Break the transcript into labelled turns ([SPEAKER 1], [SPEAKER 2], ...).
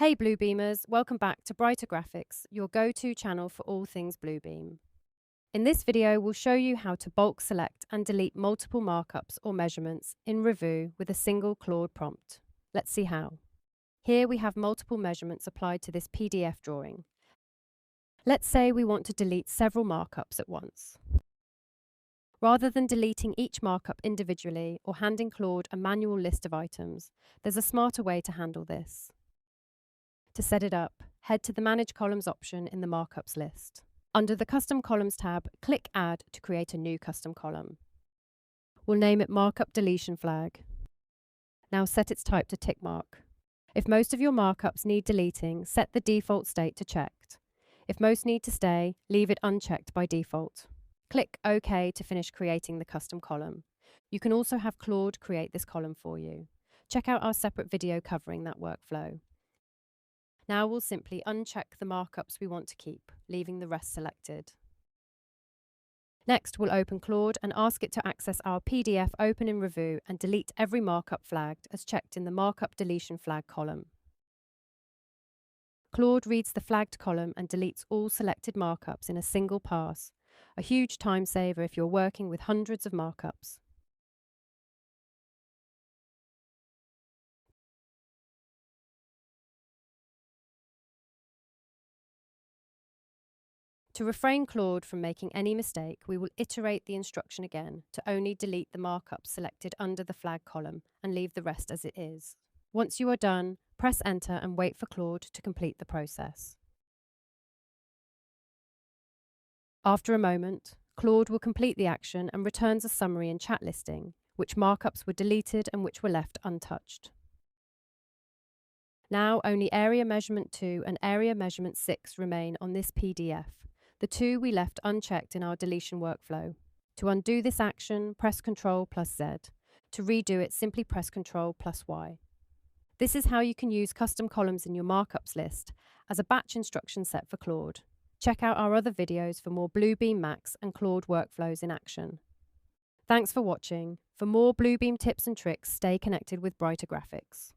[SPEAKER 1] Hey Bluebeamers, welcome back to Brighter Graphics, your go-to channel for all things Bluebeam. In this video, we'll show you how to bulk select and delete multiple markups or measurements in Revue with a single Claude prompt. Let's see how. Here we have multiple measurements applied to this PDF drawing. Let's say we want to delete several markups at once. Rather than deleting each markup individually or handing Claude a manual list of items, there's a smarter way to handle this. To set it up, head to the Manage Columns option in the Markups list. Under the Custom Columns tab, click Add to create a new custom column. We'll name it Markup Deletion Flag. Now set its type to tick mark. If most of your markups need deleting, set the default state to checked. If most need to stay, leave it unchecked by default. Click OK to finish creating the custom column. You can also have Claude create this column for you. Check out our separate video covering that workflow. Now we'll simply uncheck the markups we want to keep, leaving the rest selected. Next, we'll open Claude and ask it to access our PDF open in Revue and delete every markup flagged as checked in the Markup Deletion Flag column. Claude reads the flagged column and deletes all selected markups in a single pass, a huge time saver if you're working with hundreds of markups. To refrain Claude from making any mistake, we will iterate the instruction again to only delete the markups selected under the flag column and leave the rest as it is. Once you are done, press Enter and wait for Claude to complete the process. After a moment, Claude will complete the action and returns a summary and chat listing, which markups were deleted and which were left untouched. Now only Area Measurement 2 and Area Measurement 6 remain on this PDF. The two we left unchecked in our deletion workflow. To undo this action, press Ctrl plus Z. To redo it, simply press Ctrl plus Y. This is how you can use custom columns in your markups list as a batch instruction set for Claude. Check out our other videos for more Bluebeam Max and Claude workflows in action. Thanks for watching. For more Bluebeam tips and tricks, stay connected with Brighter Graphics.